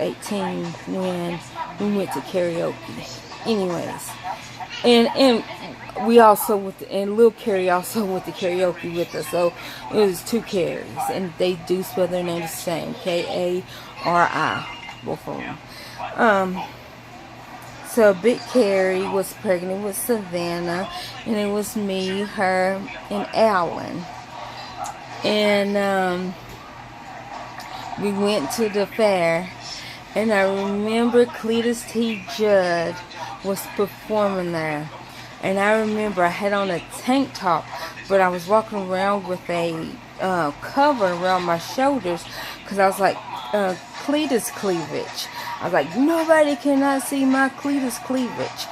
18 when we went to karaoke. Anyways, and we also and Lil Carrie also went to karaoke with us, so it was 2 Carries, and they do spell their name the same, K-A-R-I, both of them. So Big Carrie was pregnant with Savannah, and it was me, her, and Alan, and we went to the fair, and I remember Cletus T. Judd was performing there. And I remember I had on a tank top, but I was walking around with a cover around my shoulders because I was like, Cletus cleavage. I was like, nobody cannot see my Cletus cleavage.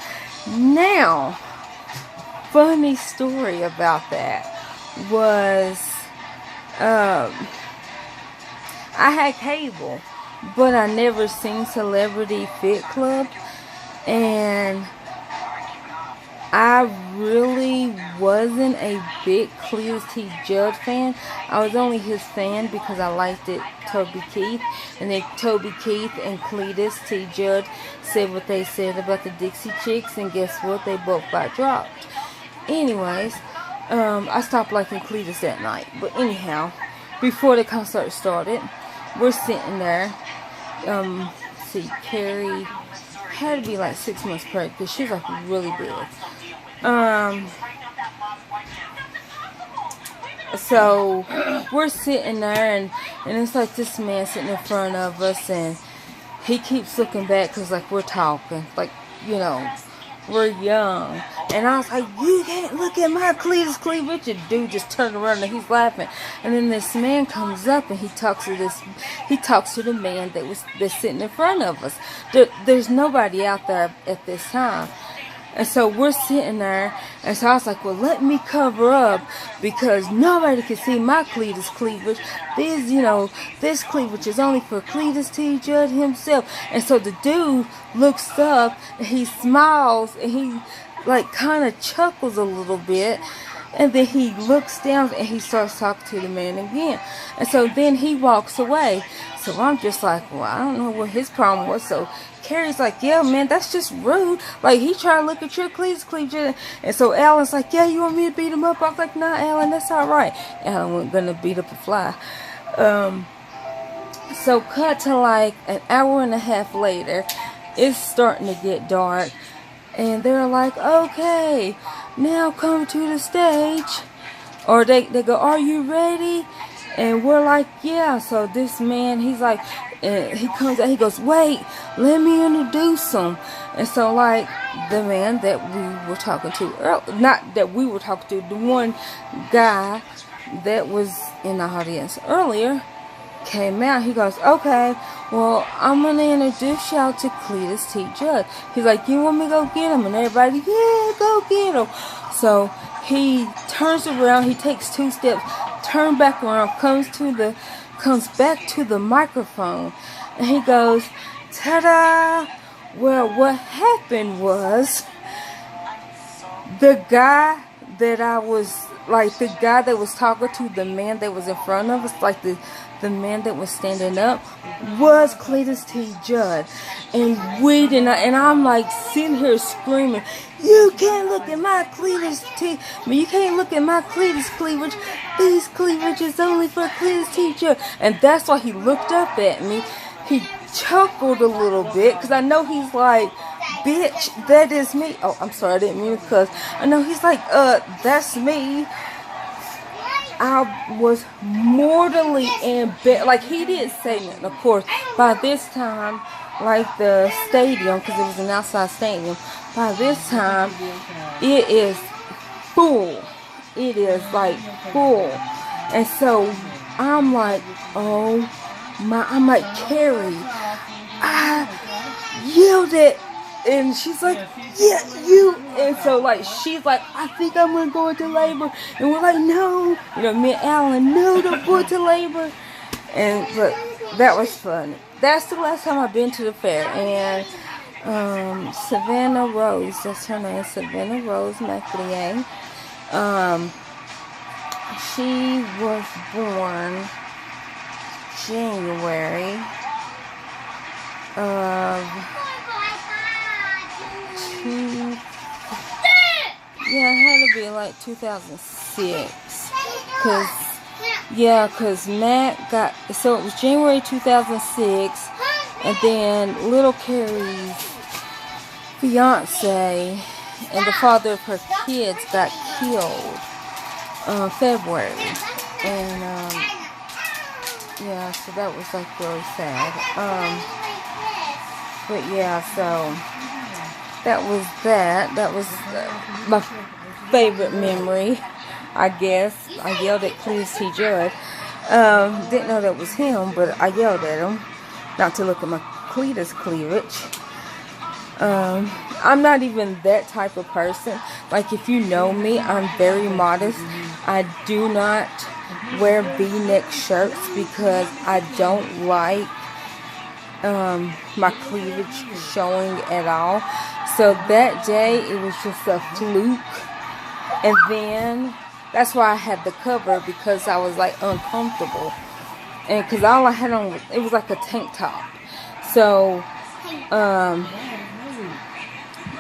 Now, funny story about that was, I had cable, but I never seen Celebrity Fit Club, and I really wasn't a big Cletus T. Judd fan. I was only his fan because I liked it, Toby Keith. And then Toby Keith and Cletus T. Judd said what they said about the Dixie Chicks, and guess what? They both got dropped. Anyways, I stopped liking Cletus that night. But anyhow, before the concert started, we're sitting there. See, Carrie had to be like 6 months pregnant because she's like really big. So we're sitting there, and it's like this man sitting in front of us, and he keeps looking back because like we're talking, like, you know, we're young, and I was like, you can't look at my Cletus cleavage. And dude just turned around and he's laughing, and then this man comes up and he talks to the man that's sitting in front of us. There's nobody out there at this time. And so we're sitting there, and so I was like, well, let me cover up because nobody can see my Cletus cleavage. This cleavage is only for Cletus T. Judd himself. And so the dude looks up, and he smiles, and he like kind of chuckles a little bit. And then he looks down and he starts talking to the man again. And so then he walks away. So I'm just like, well, I don't know what his problem was. So Carrie's like, yeah, man, that's just rude. Like, he trying to look at your Cletus cleavage. And so Alan's like, yeah, you want me to beat him up? I was like, nah, Alan, that's all right. Alan wasn't going to beat up a fly. So cut to like an hour and a half later. It's starting to get dark. And they're like, okay, now come to the stage. Or they go, are you ready? And we're like, yeah. So this man, he's like, he comes out, he goes, wait, let me introduce him. And so like the man that we were talking to, not that we were talking to, the one guy that was in the audience earlier came out. He goes, okay, well, I'm going to introduce y'all to Cletus T. Judd. He's like, you want me to go get him? And everybody, yeah, go get him. So he turns around, he takes 2 steps, turns back around, comes back to the microphone, and he goes, ta-da! Well, what happened was, the guy that was talking to the man that was in front of us, like the man that was standing up, was Cletus T. Judd. And we did not, and I'm like sitting here screaming, you can't look at my Cletus T. You can't look at my Cletus cleavage. These cleavage is only for Cletus T. Judd. And that's why he looked up at me. He chuckled a little bit, because I know he's like, bitch, that is me. Oh, I'm sorry, I didn't mean to cuss. I know he's like, that's me. I was mortally embarrassed. Like, he didn't say nothing, of course. By this time, like the stadium, because it was an outside stadium, by this time, it is full. It is like full. And so I'm like, oh my, I'm like, Carrie, I yelled it. And she's like, yeah, you. And so, like, she's like, I think I'm going to go into labor. And we're like, no. You know, me and Alan, no, don't go into labor. But that was fun. That's the last time I've been to the fair. And Savannah Rose, that's her name, Savannah Rose McLean. She was born January of yeah, it had to be like 2006. Cause Matt got, so it was January 2006, and then Lil Carrie's fiance and the father of her kids got killed February, and yeah, so that was like really sad. But yeah, so that was my favorite memory, I guess. I yelled at Cletus Judd. Didn't know that was him, but I yelled at him not to look at my Cletus cleavage. I'm not even that type of person. Like, if you know me, I'm very modest. I do not wear V-neck shirts because I don't like my cleavage showing at all. So that day, it was just a fluke. And then, that's why I had the cover, because I was like uncomfortable. And because all I had on, it was like a tank top. So,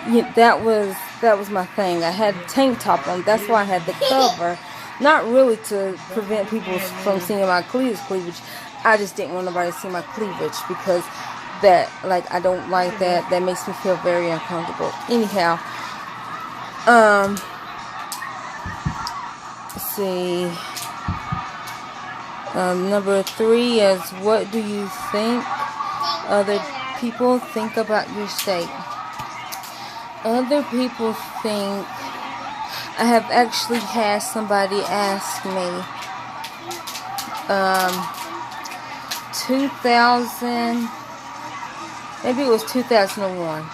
yeah, that was my thing. I had a tank top on. That's why I had the cover. Not really to prevent people from seeing my cleavage. I just didn't want nobody to see my cleavage, because that, like, I don't like that. That makes me feel very uncomfortable. Anyhow, let's see. Number 3 is, what do you think other people think about your state? Other people think, I have actually had somebody ask me, maybe it was 2001.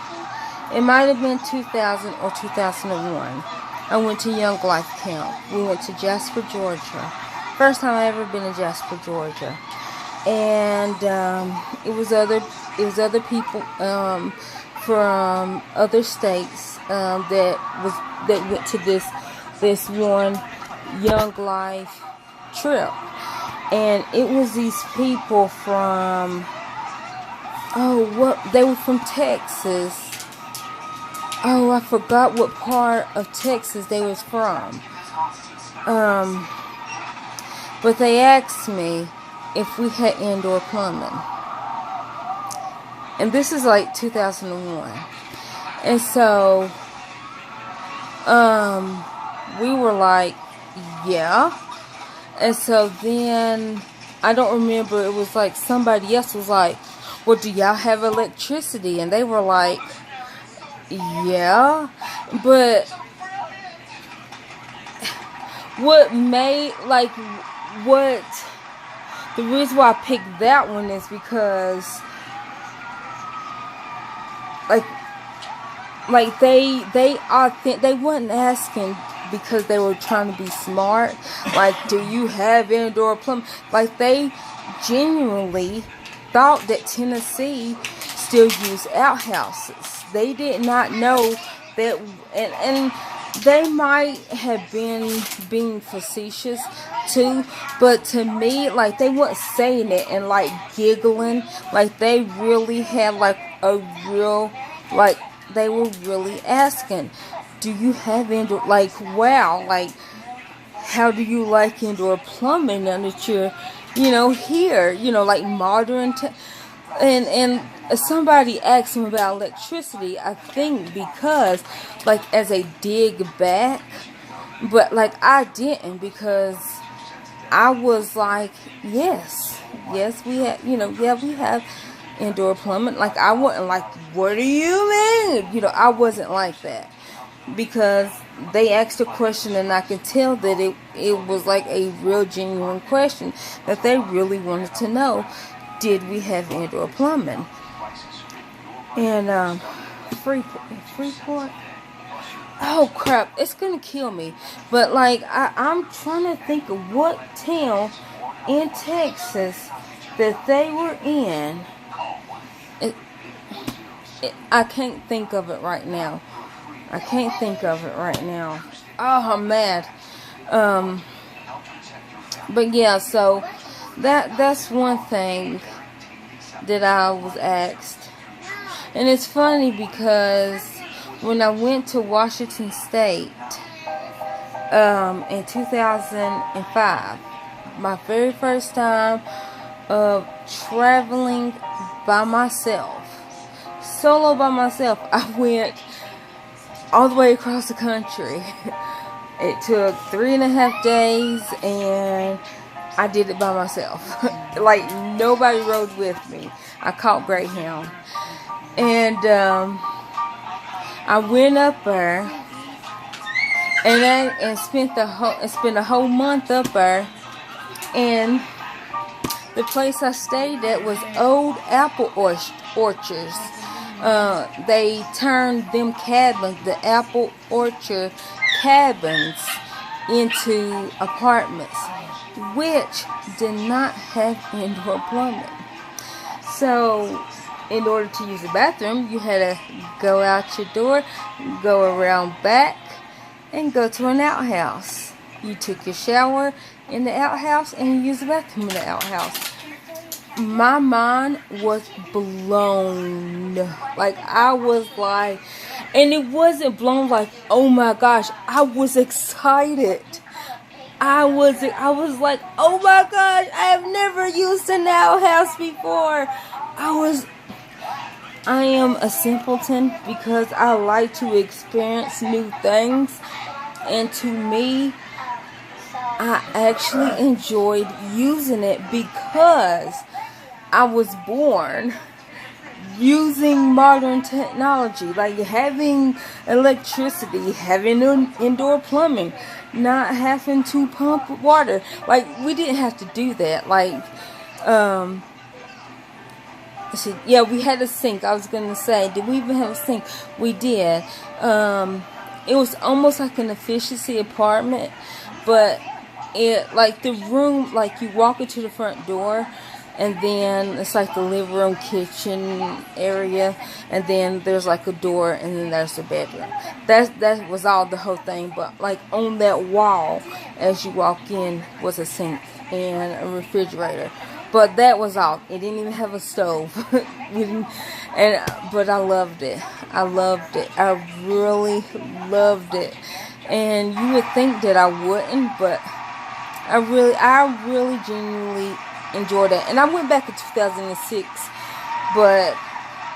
It might have been 2000 or 2001. I went to Young Life Camp. We went to Jasper, Georgia. First time I ever been in Jasper, Georgia. And it was other people from other states that went to this one Young Life trip. And it was these people from, they were from Texas. Oh, I forgot what part of Texas they was from. But they asked me if we had indoor plumbing. And this is like 2001. And so, we were like, yeah. And so then, I don't remember, it was like somebody else was like, well, do y'all have electricity? And they were like, yeah. But the reason why I picked that one is because, like they wasn't asking because they were trying to be smart. Like, do you have indoor plumbing? Like, they genuinely thought that Tennessee still used outhouses. They did not know that, and they might have been being facetious too, but to me, like, they weren't saying it and like giggling. Like, they really had like a real, like, they were really asking, do you have indoor, like, wow, like, how do you like indoor plumbing now that you're, here, like modern, and somebody asked him about electricity, I think because, like, as a dig back, but like, I didn't, because I was like, yes, we have, we have indoor plumbing. Like, I wasn't like, what do you mean? I wasn't like that, because they asked a question and I could tell that it was like a real genuine question, that they really wanted to know, did we have indoor plumbing? And Freeport, oh crap, it's gonna kill me. But like, I'm trying to think of what town in Texas that they were in. I can't think of it right now. Oh, I'm mad. But yeah, so that's one thing that I was asked. And it's funny because when I went to Washington State in 2005, my very first time of traveling by myself, solo by myself, I went all the way across the country. It took 3.5 days, and I did it by myself. Like, nobody rode with me. I caught Greyhound. And I went up there and spent a whole month up there. And the place I stayed at was old apple orchards. They turned them cabins, the apple orchard cabins, into apartments, which did not have indoor plumbing. So, in order to use the bathroom, you had to go out your door, go around back, and go to an outhouse. You took your shower in the outhouse and you used the bathroom in the outhouse. My mind was blown. Like, I was like, and it wasn't blown like, oh my gosh, I was excited. I was like, oh my gosh, I have never used an outhouse before. I am a simpleton because I like to experience new things. And to me, I actually enjoyed using it because I was born using modern technology, like having electricity, having indoor plumbing, not having to pump water. Like, we didn't have to do that. Like, yeah, we had a sink. I was gonna say, did we even have a sink? We did. It was almost like an efficiency apartment, but it, like, the room, like, you walk into the front door, and then it's like the living room, kitchen area, and then there's like a door, and then there's the bedroom. That was all, the whole thing. But like on that wall, as you walk in, was a sink and a refrigerator. But that was all. It didn't even have a stove. But I loved it. I loved it. I really loved it. And you would think that I wouldn't, but I really genuinely enjoyed it. And I went back in 2006, but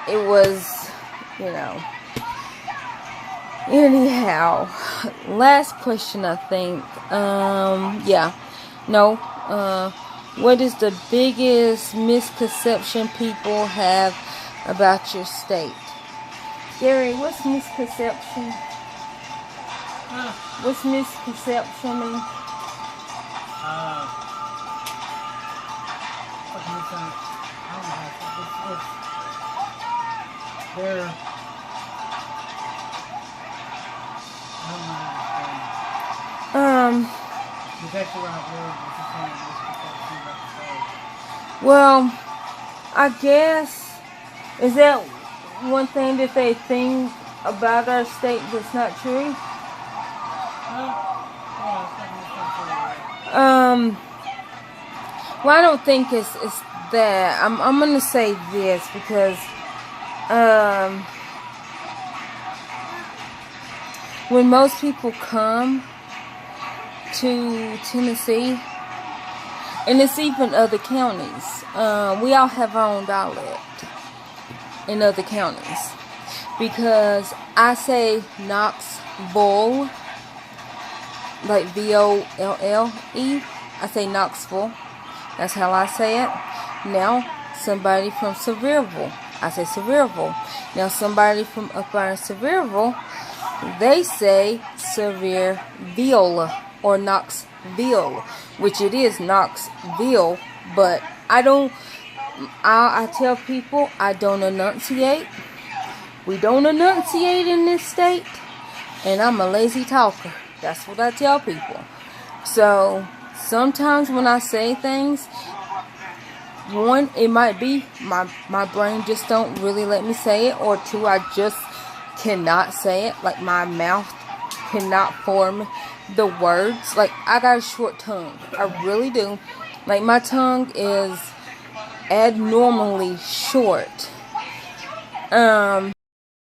it was, you know. Anyhow, last question, I think. What is the biggest misconception people have about your state? Gary, what's misconception? What's misconception mean? Well, I guess, is that one thing that they think about our state that's not true? Well, I don't think it's that. I'm gonna say this because when most people come to Tennessee, and it's even other counties, we all have our own dialect in other counties, because I say Knoxville, like V-O-L-L-E. I say Knoxville. That's how I say it. Now, somebody from Sevierville, I say Sevierville. Now, somebody from up there in Sevierville, they say Sevierville or Knoxville, which it is Knoxville, but I tell people I don't enunciate. We don't enunciate in this state, and I'm a lazy talker. That's what I tell people. So sometimes when I say things, one, it might be my brain just don't really let me say it, or two, I just cannot say it. Like, my mouth cannot form the words. Like, I got a short tongue. I really do. Like, my tongue is abnormally short. Um,